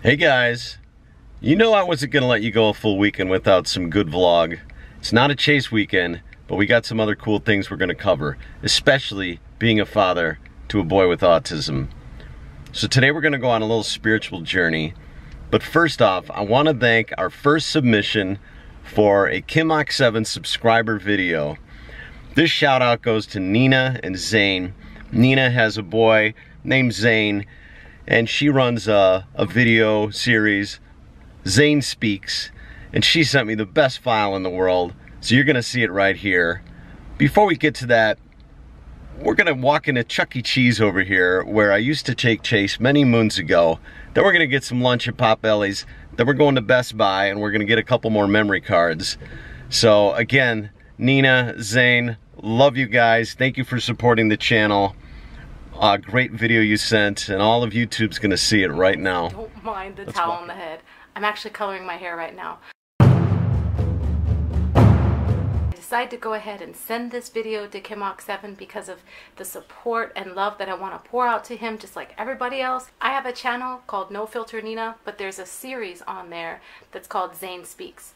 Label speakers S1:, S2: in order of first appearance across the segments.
S1: Hey guys, you know I wasn't gonna let you go a full weekend without some good vlog. It's not a chase weekend, but we got some other cool things we're gonna cover, especially being a father to a boy with autism. So today we're gonna go on a little spiritual journey. But first off, I wanna thank our first submission for a Kimok 7 subscriber video. This shout out goes to Nina and Zane. Nina has a boy named Zane, and she runs a video series, Zane Speaks, and she sent me the best file in the world, so you're gonna see it right here. Before we get to that, we're gonna walk into Chuck E. Cheese over here, where I used to take Chase many moons ago. Then we're gonna get some lunch at Potbelly's. Then we're going to Best Buy, and we're gonna get a couple more memory cards. So again, Nina, Zane, love you guys. Thank you for supporting the channel. Great video you sent, and all of YouTube's gonna see it right now.
S2: Don't mind the towel on the head. I'm actually coloring my hair right now. I decided to go ahead and send this video to Kimok 7 because of the support and love that I want to pour out to him, just like everybody else. I have a channel called No Filter Nina, but there's a series on there that's called Zane Speaks.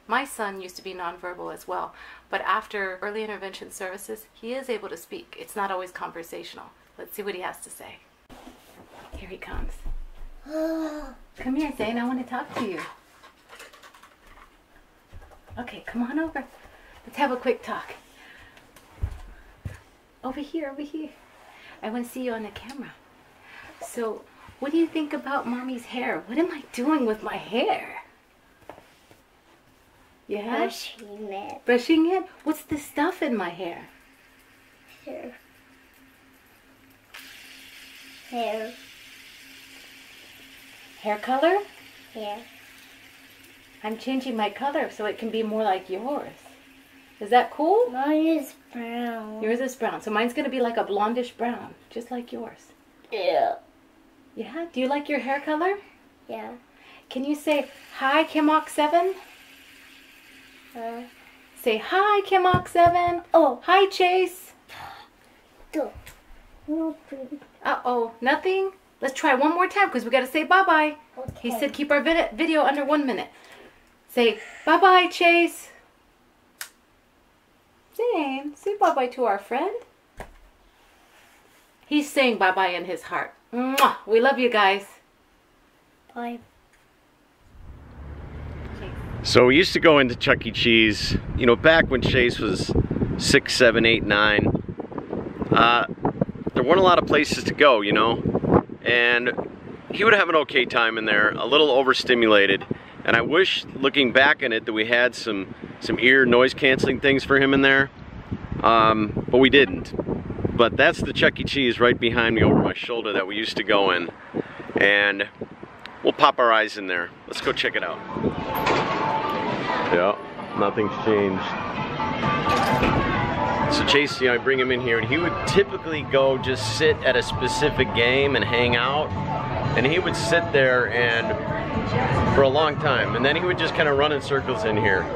S2: My son used to be nonverbal as well, but after early intervention services, he is able to speak. It's not always conversational. Let's see what he has to say. Here he comes. Come here, Zane. I want to talk to you. Okay, come on over. Let's have a quick talk. Over here, over here. I want to see you on the camera. So, what do you think about Mommy's hair? What am I doing with my hair? Yeah?
S3: Brushing it.
S2: Brushing it? What's the stuff in my hair?
S3: Hair. Hair.
S2: Hair color?
S3: Hair.
S2: I'm changing my color so it can be more like yours. Is that cool?
S3: Mine is brown.
S2: Yours is brown. So mine's going to be like a blondish brown, just like yours.
S3: Yeah.
S2: Yeah? Do you like your hair color?
S3: Yeah.
S2: Can you say, hi, Kimok 7? Say, hi, Kimok 7.
S3: Oh.
S2: Hi, Chase.
S3: Nothing.
S2: Uh-oh. Nothing? Let's try one more time because we got to say bye-bye.
S3: Okay.
S2: He said keep our video under 1 minute. Say, bye-bye, Chase. Zane, say bye-bye to our friend. He's saying bye-bye in his heart. Mwah! We love you guys.
S3: Bye.
S1: So we used to go into Chuck E. Cheese, you know, back when Chase was 6, 7, 8, 9. There weren't a lot of places to go, you know, and he would have an okay time in there, a little overstimulated. And I wish, looking back on it, that we had some ear noise canceling things for him in there, but we didn't. But that's the Chuck E. Cheese right behind me over my shoulder that we used to go in, and we'll pop our eyes in there. Let's go check it out. Yeah, nothing's changed. So Chase, you know, I bring him in here, and he would typically go just sit at a specific game and hang out, and he would sit there and for a long time, and then he would just kind of run in circles in here,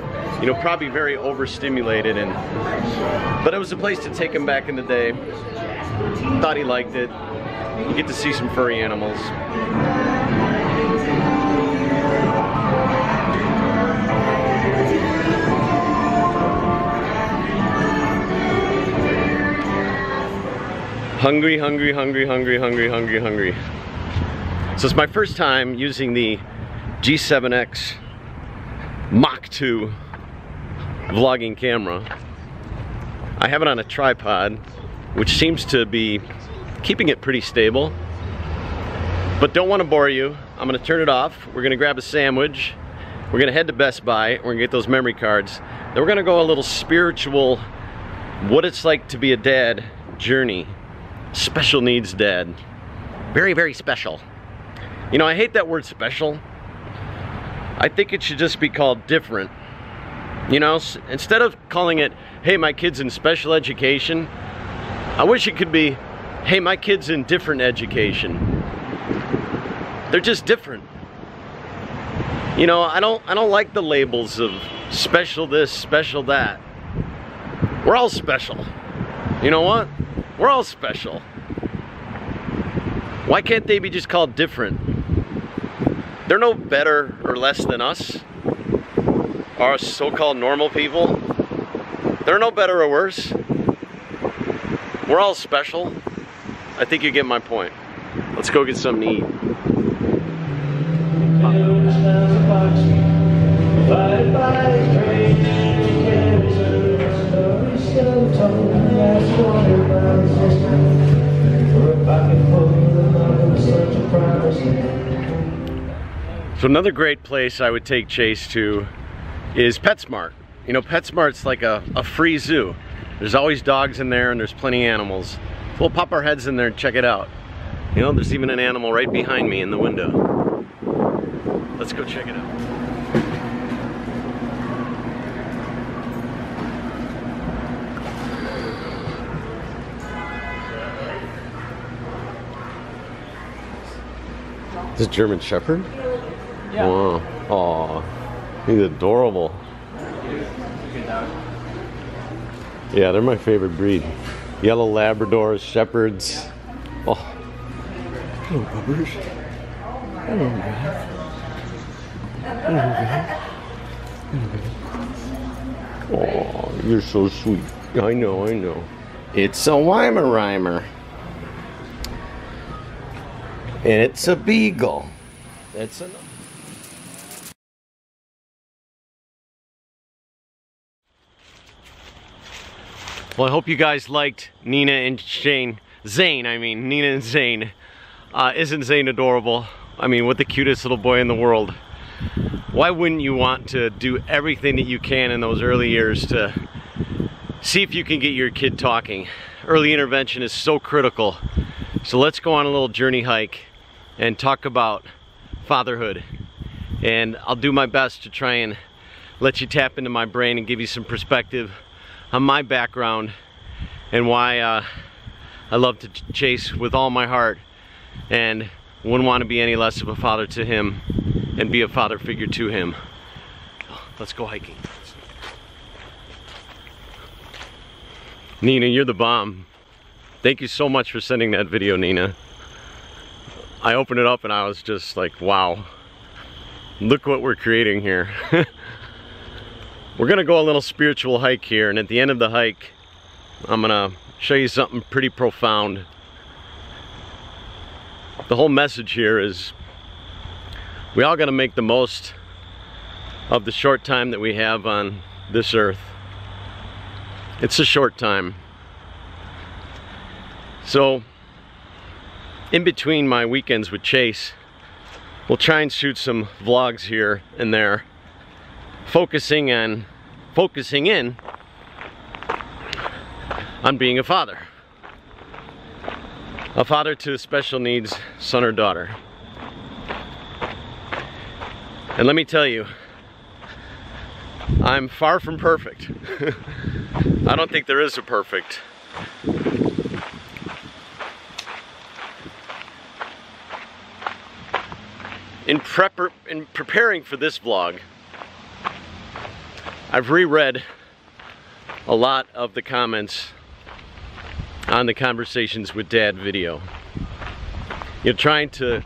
S1: you know, probably very overstimulated. But it was a place to take him back in the day. Thought he liked it. You get to see some furry animals. Hungry, hungry, hungry, hungry, hungry, hungry, hungry. So it's my first time using the G7X Mach 2 vlogging camera. I have it on a tripod, which seems to be keeping it pretty stable. But don't want to bore you. I'm gonna turn it off. We're gonna grab a sandwich. We're gonna head to Best Buy. We're gonna get those memory cards. Then we're gonna go a little spiritual, what it's like to be a dad journey. Special needs dad. Very, very special. You know, I hate that word special. I think it should just be called different. You know, instead of calling it, hey, my kid's in special education, I wish it could be, hey, my kid's in different education. They're just different. You know, I don't like the labels of special this, special that. We're all special. You know what? We're all special. Why can't they be just called different? They're no better or less than us, our so-called normal people. They're no better or worse. We're all special. I think you get my point. Let's go get something to eat. So another great place I would take Chase to is PetSmart. You know, PetSmart's like a free zoo. There's always dogs in there and there's plenty of animals. So we'll pop our heads in there and check it out. You know, there's even an animal right behind me in the window. Let's go check it out. Is this German Shepherd? Yeah. Wow. Aw, he's adorable. Yeah, they're my favorite breed. Yellow Labradors, Shepherds. Oh. Hello, bubbers. Hello, man. Hello, man. Oh, you're so sweet. I know, I know. It's a Weimaraner. And it's a beagle. That's enough. Well, I hope you guys liked Nina and Zane, I mean, Nina and Zane. Isn't Zane adorable? I mean, what the cutest little boy in the world. Why wouldn't you want to do everything that you can in those early years to see if you can get your kid talking? Early intervention is so critical. So let's go on a little journey hike and talk about fatherhood. And I'll do my best to try and let you tap into my brain and give you some perspective on my background and why I love to Chase with all my heart and wouldn't want to be any less of a father to him and be a father figure to him. Let's go hiking. Nina, you're the bomb. Thank you so much for sending that video, Nina. I opened it up and I was just like, wow, look what we're creating here. We're gonna go a little spiritual hike here, and at the end of the hike, I'm gonna show you something pretty profound. The whole message here is we all gotta make the most of the short time that we have on this earth. It's a short time. So, in between my weekends with Chase, we'll try and shoot some vlogs here and there, focusing in on being a father. A father to a special needs son or daughter. And let me tell you, I'm far from perfect. I don't think there is a perfect. In preparing for this vlog, I've reread a lot of the comments on the Conversations with Dad video. You're trying to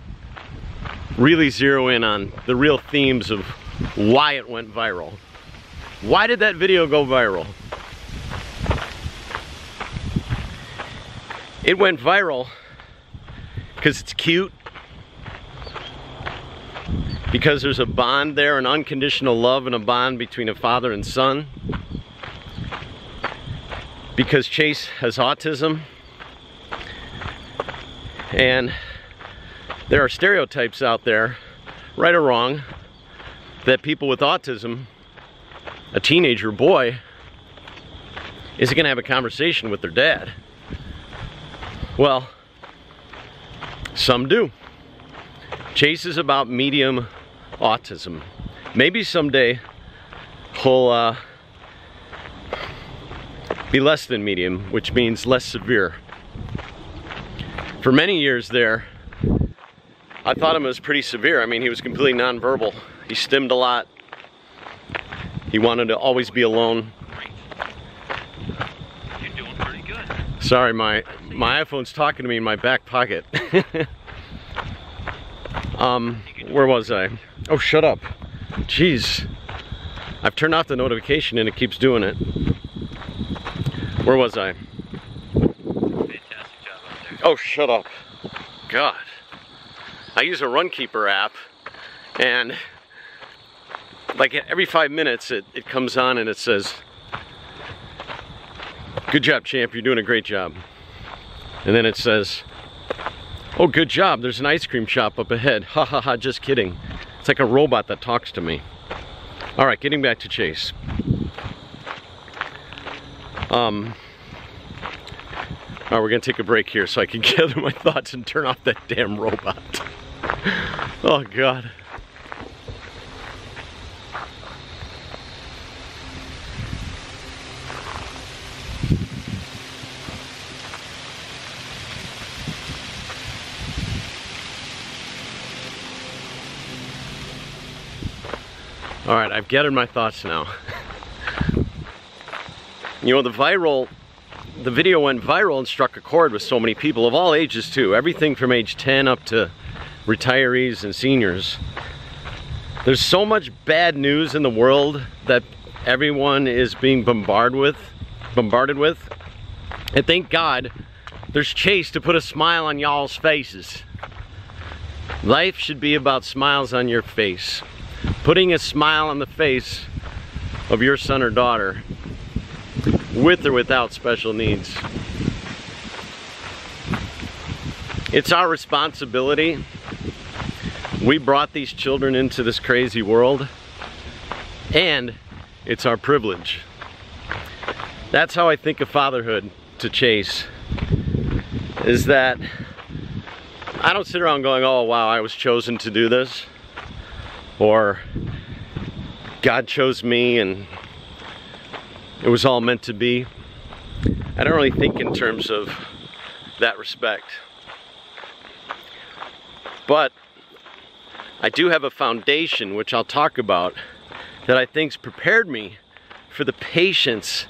S1: really zero in on the real themes of why it went viral. Why did that video go viral? It went viral because it's cute, because there's a bond there, an unconditional love and a bond between a father and son, because Chase has autism, and there are stereotypes out there, right or wrong, that people with autism, a teenager boy, isn't gonna have a conversation with their dad. Well, some do. Chase is about medium autism. Maybe someday he'll be less than medium, which means less severe. For many years there, I thought him as pretty severe. I mean, he was completely nonverbal. He stimmed a lot. He wanted to always be alone. You're doing pretty good. Sorry, my iPhone's talking to me in my back pocket. Where was I? Oh, shut up. Jeez. I've turned off the notification and it keeps doing it. Where was I?
S4: Fantastic job out there.
S1: Oh, shut up. God. I use a Runkeeper app, and like every 5 minutes it comes on and it says, "Good job, champ, you're doing a great job." And then it says, "Oh, good job, there's an ice cream shop up ahead. Ha ha ha, just kidding." It's like a robot that talks to me. All right, getting back to Chase. All right, we're gonna take a break here so I can gather my thoughts and turn off that damn robot. Oh God. All right, I've gathered my thoughts now. You know, the video went viral and struck a chord with so many people of all ages too. Everything from age 10 up to retirees and seniors. There's so much bad news in the world that everyone is being bombarded with. And thank God there's Chase to put a smile on y'all's faces. Life should be about smiles on your face. Putting a smile on the face of your son or daughter, with or without special needs. It's our responsibility. We brought these children into this crazy world, and it's our privilege. That's how I think of fatherhood to Chase, is that I don't sit around going, "Oh wow, I was chosen to do this," or "God chose me and it was all meant to be." I don't really think in terms of that respect. But I do have a foundation, which I'll talk about, that I think's prepared me for the patience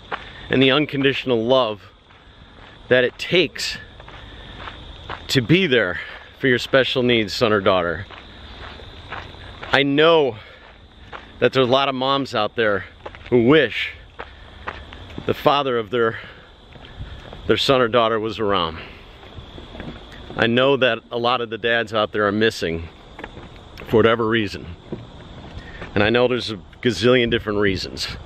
S1: and the unconditional love that it takes to be there for your special needs son or daughter. I know that there's a lot of moms out there who wish the father of their son or daughter was around. I know that a lot of the dads out there are missing for whatever reason. And I know there's a gazillion different reasons.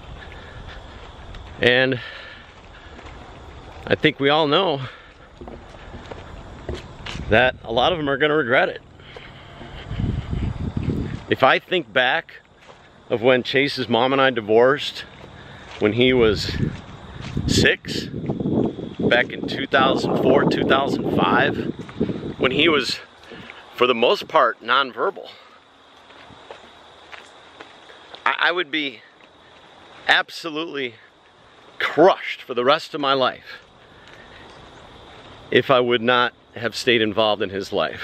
S1: And I think we all know that a lot of them are going to regret it. If I think back of when Chase's mom and I divorced, when he was 6, back in 2004, 2005, when he was, for the most part, nonverbal, I would be absolutely crushed for the rest of my life if I would not have stayed involved in his life,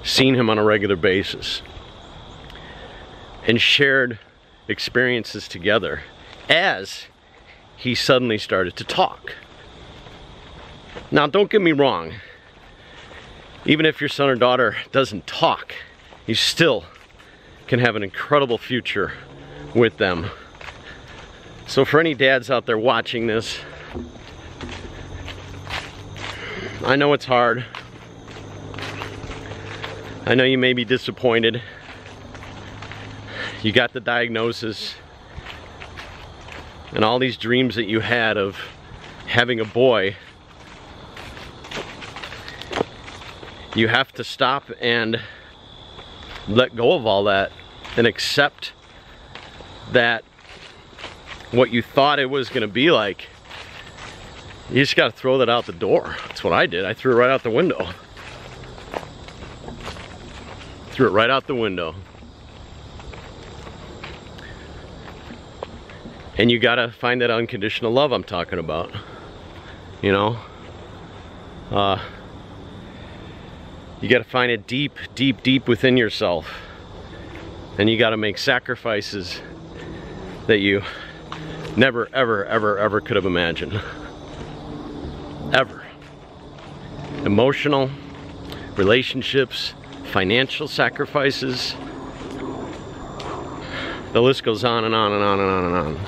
S1: seen him on a regular basis, and shared experiences together as he suddenly started to talk. Now, don't get me wrong. Even if your son or daughter doesn't talk, you still can have an incredible future with them. So for any dads out there watching this, I know it's hard. I know you may be disappointed. You got the diagnosis and all these dreams that you had of having a boy. You have to stop and let go of all that and accept that what you thought it was going to be like, you just got to throw that out the door. That's what I did. I threw it right out the window. Threw it right out the window. And you got to find that unconditional love I'm talking about. You know? You got to find it deep, deep, deep within yourself. And you got to make sacrifices that you never, ever, ever, ever could have imagined. ever. Emotional, relationships, financial sacrifices. The list goes on and on and on and on and on.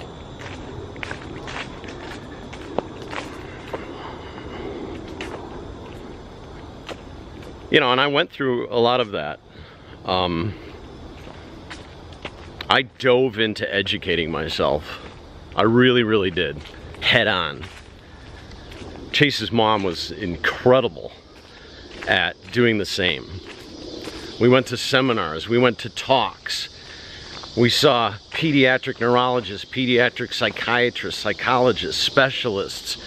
S1: You know, and I went through a lot of that. I dove into educating myself. I really, really did. Head on. Chase's mom was incredible at doing the same. We went to seminars, we went to talks. We saw pediatric neurologists, pediatric psychiatrists, psychologists, specialists.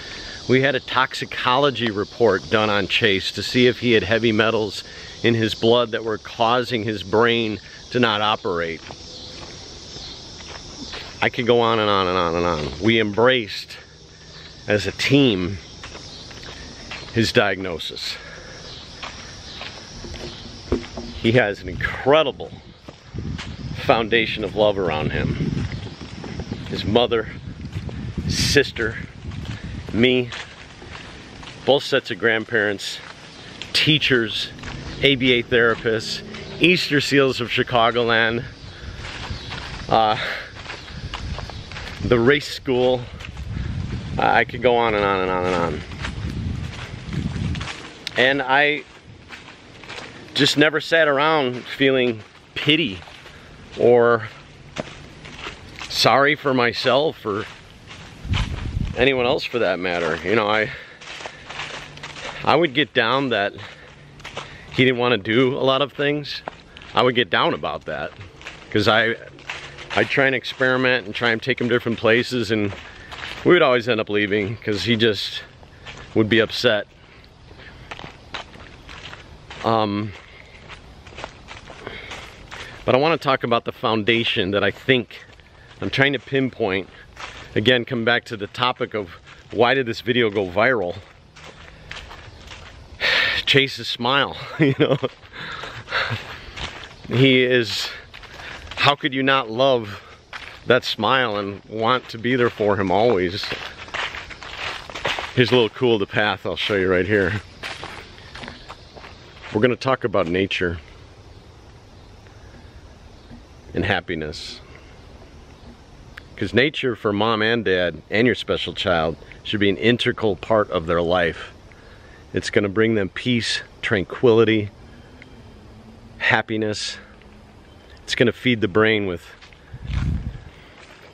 S1: We had a toxicology report done on Chase to see if he had heavy metals in his blood that were causing his brain to not operate. I could go on and on and on and on. We embraced, as a team, his diagnosis. He has an incredible foundation of love around him. His mother, his sister, me, both sets of grandparents, teachers, ABA therapists, Easter Seals of Chicagoland, the race school. I could go on and on and on and on. And I just never sat around feeling pity or sorry for myself or anyone else for that matter. You know, I would get down that he didn't want to do a lot of things. I would get down about that because I'd try and experiment and try and take him different places, and we would always end up leaving because he just would be upset. But I want to talk about the foundation that I think I'm trying to pinpoint. Again, come back to the topic of why did this video go viral? Chase's smile, you know. He is, how could you not love that smile and want to be there for him always? Here's a little cool of the path I'll show you right here. We're going to talk about nature and happiness. Because nature for mom and dad and your special child should be an integral part of their life. It's going to bring them peace, tranquility, happiness. It's going to feed the brain with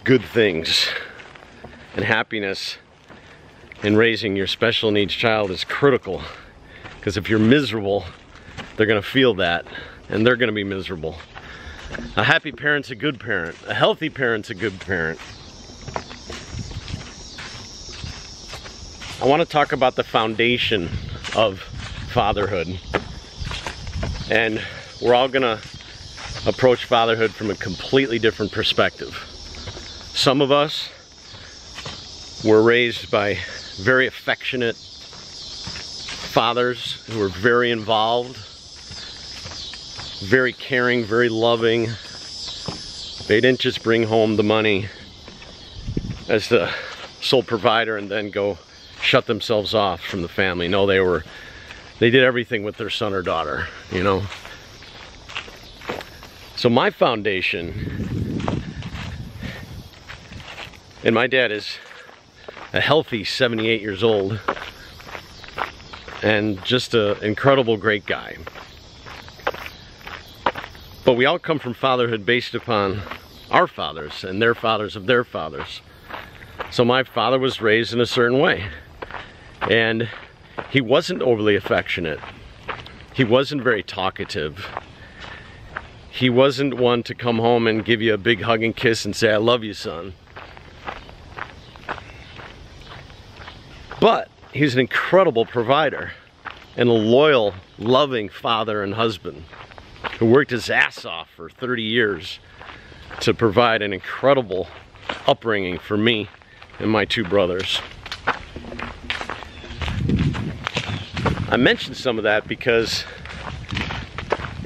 S1: good things. And happiness in raising your special needs child is critical. Because if you're miserable, they're going to feel that, and they're going to be miserable. A happy parent's a good parent. A healthy parent's a good parent. I want to talk about the foundation of fatherhood. And we're all going to approach fatherhood from a completely different perspective. Some of us were raised by very affectionate fathers who were very involved, very caring, very loving. They didn't just bring home the money as the sole provider and then go shut themselves off from the family. No, they did everything with their son or daughter, you know. So my foundation, and my dad is a healthy 78 years old and just an incredible great guy. But we all come from fatherhood based upon our fathers and their fathers of their fathers. So my father was raised in a certain way. And he wasn't overly affectionate. He wasn't very talkative. He wasn't one to come home and give you a big hug and kiss and say, "I love you, son." But he was an incredible provider and a loyal, loving father and husband who worked his ass off for 30 years to provide an incredible upbringing for me and my two brothers. I mentioned some of that because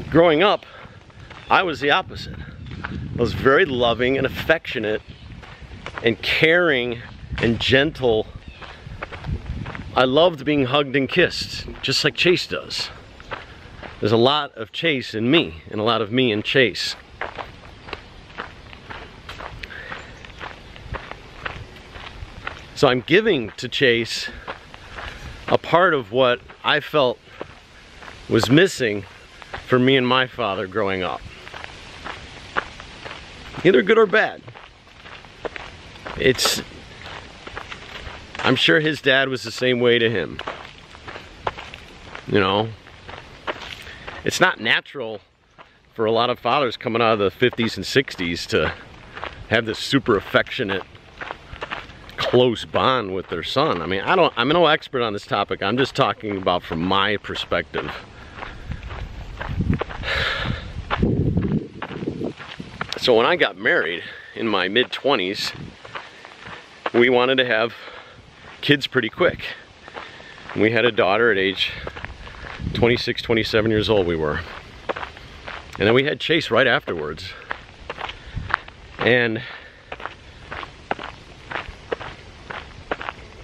S1: growing up, I was the opposite. I was very loving and affectionate and caring and gentle I loved being hugged and kissed, just like Chase does. There's a lot of Chase in me, and a lot of me in Chase. So I'm giving to Chase a part of what I felt was missing for me and my father growing up. Either good or bad. I'm sure his dad was the same way to him. You know, it's not natural for a lot of fathers coming out of the 50s and 60s to have this super affectionate, close bond with their son. I mean, I'm no expert on this topic. I'm just talking about from my perspective. So when I got married in my mid-20s, we wanted to have kids pretty quick. We had a daughter at age 26, 27 years old we were. And then we had Chase right afterwards. And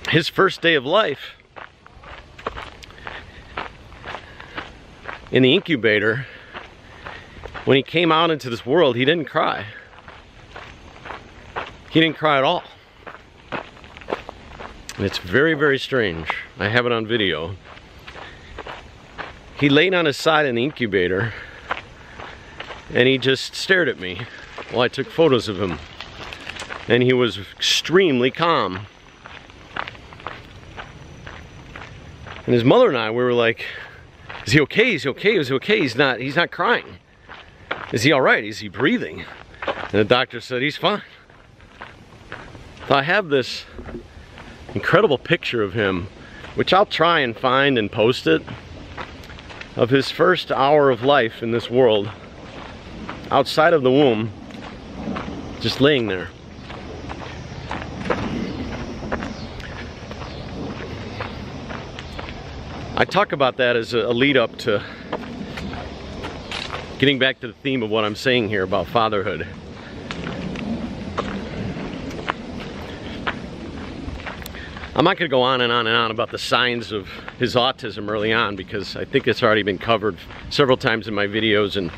S1: his first day of life in the incubator, when he came out into this world, he didn't cry. He didn't cry at all. And it's very, very strange. I have it on video. He laid on his side in the incubator and he just stared at me while I took photos of him. And he was extremely calm. And his mother and I, we were like, is he okay? Is he okay? Is he okay? He's not crying. Is he all right? Is he breathing? And the doctor said, he's fine. So I have this incredible picture of him, which I'll try and find and post it, of his first hour of life in this world, outside of the womb, just laying there. I talk about that as a lead up to getting back to the theme of what I'm saying here about fatherhood. I'm not going to go on and on and on about the signs of his autism early on, because I think it's already been covered several times in my videos, and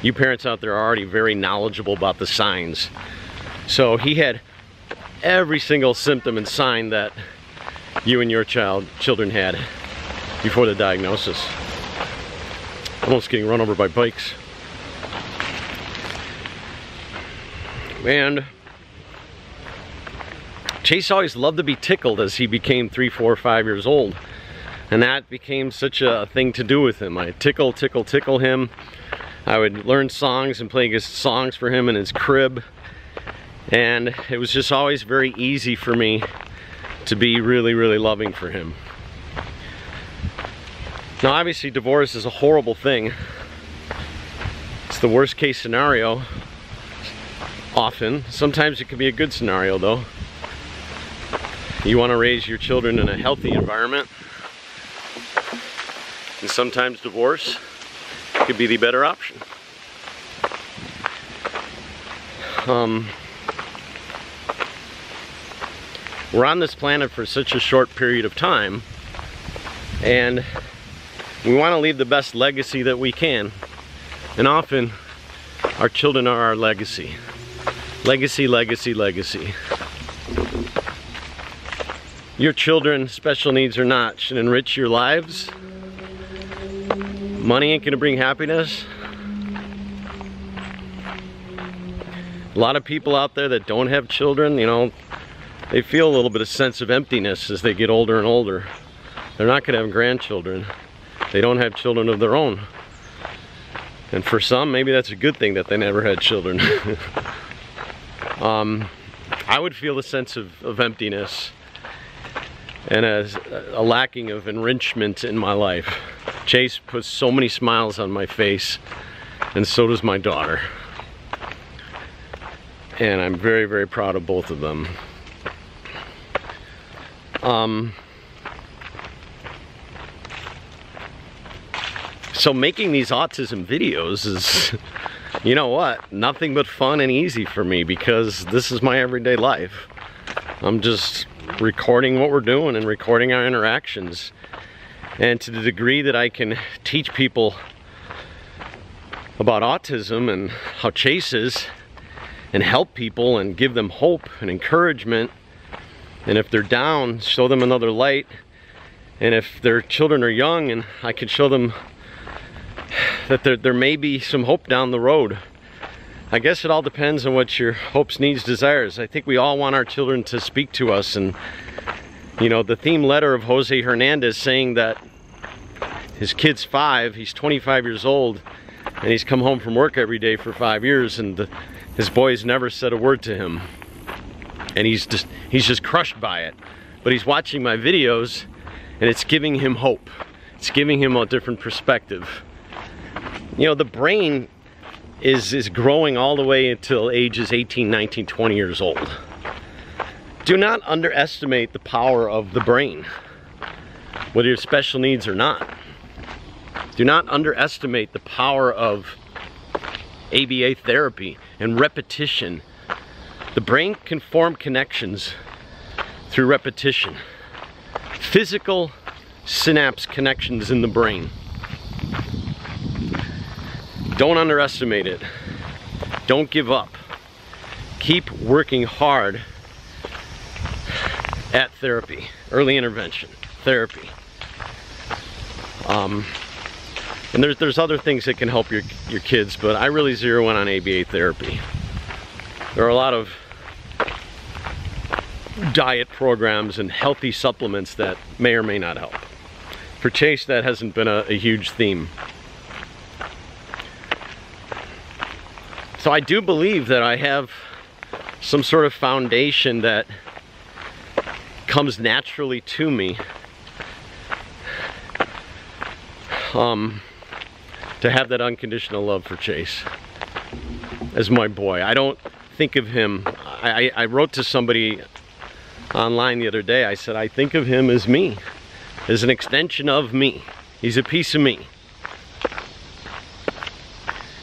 S1: you parents out there are already very knowledgeable about the signs. So he had every single symptom and sign that you and your children had before the diagnosis. Almost getting run over by bikes. And Chase always loved to be tickled as he became 3, 4, 5 years old. And that became such a thing to do with him. I'd tickle him. I would learn songs and play his songs for him in his crib. And it was just always very easy for me to be really, really loving for him. Now obviously divorce is a horrible thing. It's the worst case scenario often. Sometimes it can be a good scenario though. You want to raise your children in a healthy environment, and sometimes divorce could be the better option. We're on this planet for such a short period of time, and we want to leave the best legacy that we can, and often our children are our legacy. Legacy, legacy, legacy. Your children, special needs or not, should enrich your lives. Money ain't gonna bring happiness. A lot of people out there that don't have children, you know, they feel a little bit of sense of emptiness as they get older and older. They're not gonna have grandchildren. They don't have children of their own. And for some, maybe that's a good thing that they never had children. I would feel a sense of emptiness and a lacking of enrichment in my life. Chase puts so many smiles on my face, and so does my daughter. And I'm very, very proud of both of them. So making these autism videos is, you know what, nothing but fun and easy for me, because this is my everyday life. I'm just recording what we're doing and recording our interactions. And to the degree that I can teach people about autism and how Chase is, and help people and give them hope and encouragement, and if they're down, show them another light, and if their children are young, and I can show them that there may be some hope down the road. I guess it all depends on what your hopes, needs, desires. I think we all want our children to speak to us, and you know, the theme letter of Jose Hernandez saying that his kid's 5, he's 25 years old, and he's come home from work every day for 5 years, and his boys never said a word to him. And he's just crushed by it. But he's watching my videos, and it's giving him hope. It's giving him a different perspective. You know, the brain is growing all the way until ages 18, 19, 20 years old. Do not underestimate the power of the brain, whether you have special needs or not. Do not underestimate the power of ABA therapy and repetition. The brain can form connections through repetition. Physical synapse connections in the brain. Don't underestimate it. Don't give up. Keep working hard at therapy, early intervention therapy. And there's other things that can help your kids, but I really zero in on ABA therapy. There are a lot of diet programs and healthy supplements that may or may not help. For Chase, that hasn't been a huge theme. So I do believe that I have some sort of foundation that comes naturally to me to have that unconditional love for Chase as my boy. I don't think of him, I wrote to somebody online the other day, I said, I think of him as me, as an extension of me. He's a piece of me.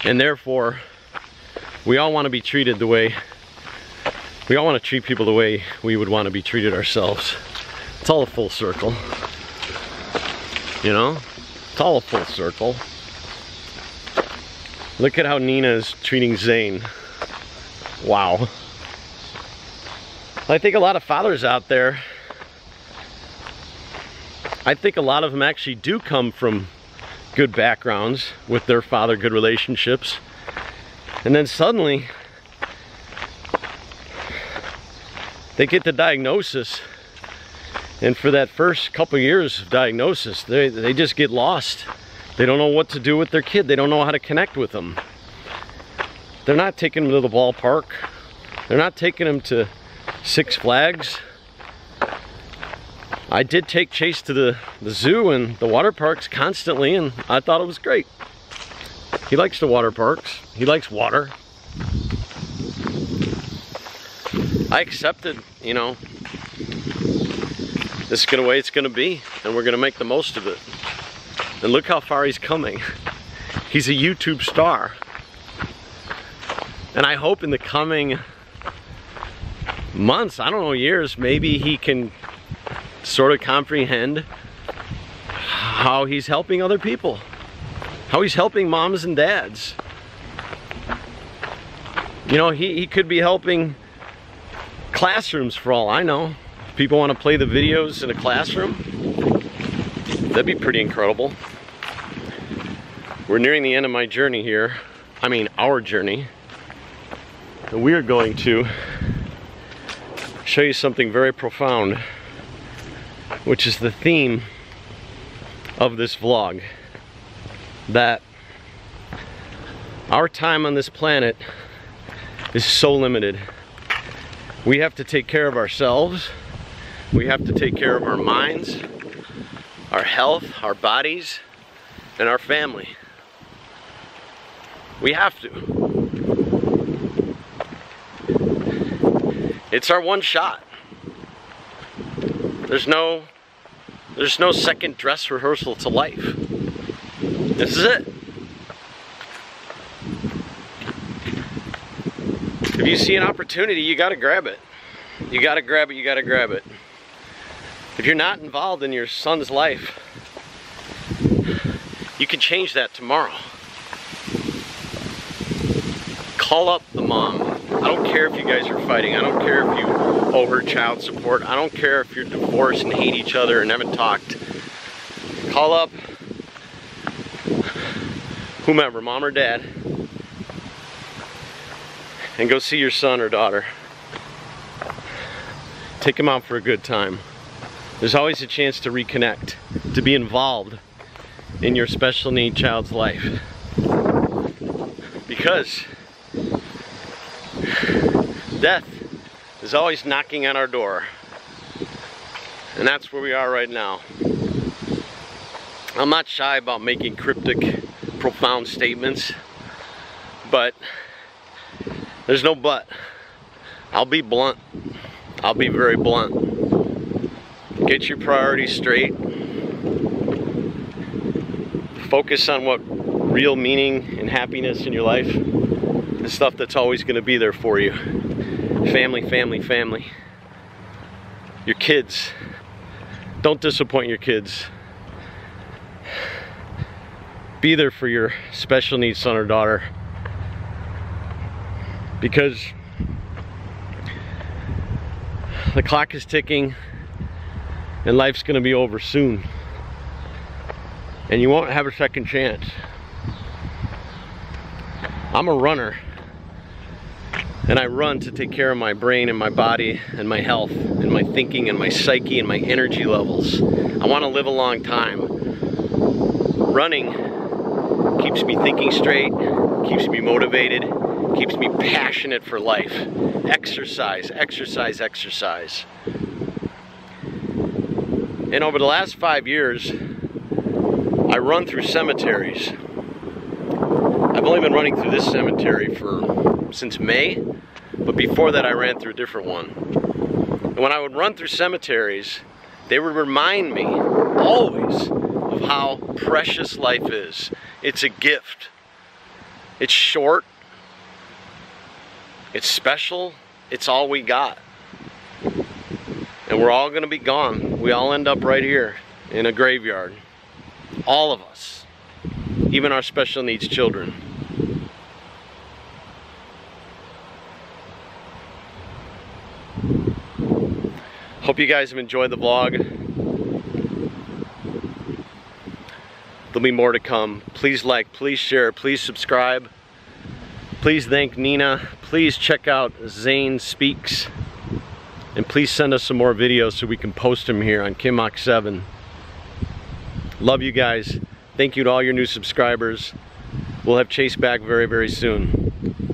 S1: And therefore, we all want to be treated the way, we all want to treat people the way we would want to be treated ourselves. It's all a full circle. You know? It's all a full circle. Look at how Nina is treating Zane. Wow. I think a lot of fathers out there, I think a lot of them actually do come from good backgrounds with their father, good relationships. And then suddenly, they get the diagnosis. And for that first couple years of diagnosis, they just get lost. They don't know what to do with their kid. They don't know how to connect with them. They're not taking them to the ballpark. They're not taking them to Six Flags. I did take Chase to the zoo and the water parks constantly, and I thought it was great. He likes the water parks. He likes water. I accepted, you know, this is the way it's gonna be, and we're gonna make the most of it. And look how far he's coming. He's a YouTube star. And I hope in the coming months, I don't know, years, maybe he can sort of comprehend how he's helping other people. How he's helping moms and dads. You know, he could be helping classrooms for all I know. If people want to play the videos in a classroom, that'd be pretty incredible. We're nearing the end of my journey here. I mean, our journey. And we are going to show you something very profound, which is the theme of this vlog. That our time on this planet is so limited. We have to take care of ourselves. We have to take care of our minds, our health, our bodies, and our family. We have to. It's our one shot. There's no second dress rehearsal to life. This is it. If you see an opportunity, you gotta grab it. You gotta grab it, you gotta grab it. If you're not involved in your son's life, you can change that tomorrow. Call up the mom. I don't care if you guys are fighting. I don't care if you owe her child support. I don't care if you're divorced and hate each other and haven't talked. Call up whomever, mom or dad, and go see your son or daughter. Take him out for a good time. There's always a chance to reconnect, to be involved in your special need child's life. Because death is always knocking on our door. And that's where we are right now. I'm not shy about making cryptic, profound statements, but there's no but. I'll be blunt. I'll be very blunt. Get your priorities straight. Focus on what real meaning and happiness in your life. The stuff that's always going to be there for you. Family, family, family. Your kids. Don't disappoint your kids. Be there for your special needs son or daughter. Because the clock is ticking and life's going to be over soon. And you won't have a second chance. I'm a runner. And I run to take care of my brain and my body and my health and my thinking and my psyche and my energy levels. I want to live a long time. Running keeps me thinking straight, keeps me motivated, keeps me passionate for life. Exercise, exercise, exercise. And over the last 5 years, I run through cemeteries. I've only been running through this cemetery since May, but before that I ran through a different one. And when I would run through cemeteries, they would remind me always of how precious life is. It's a gift. It's short. It's special. It's all we got. And we're all going to be gone. We all end up right here in a graveyard. All of us. Even our special needs children. Hope you guys have enjoyed the vlog. There'll be more to come. Please like, please share, please subscribe. Please thank Nina. Please check out Zane Speaks. And please send us some more videos so we can post them here on Kimok 7. Love you guys. Thank you to all your new subscribers. We'll have Chase back very, very soon.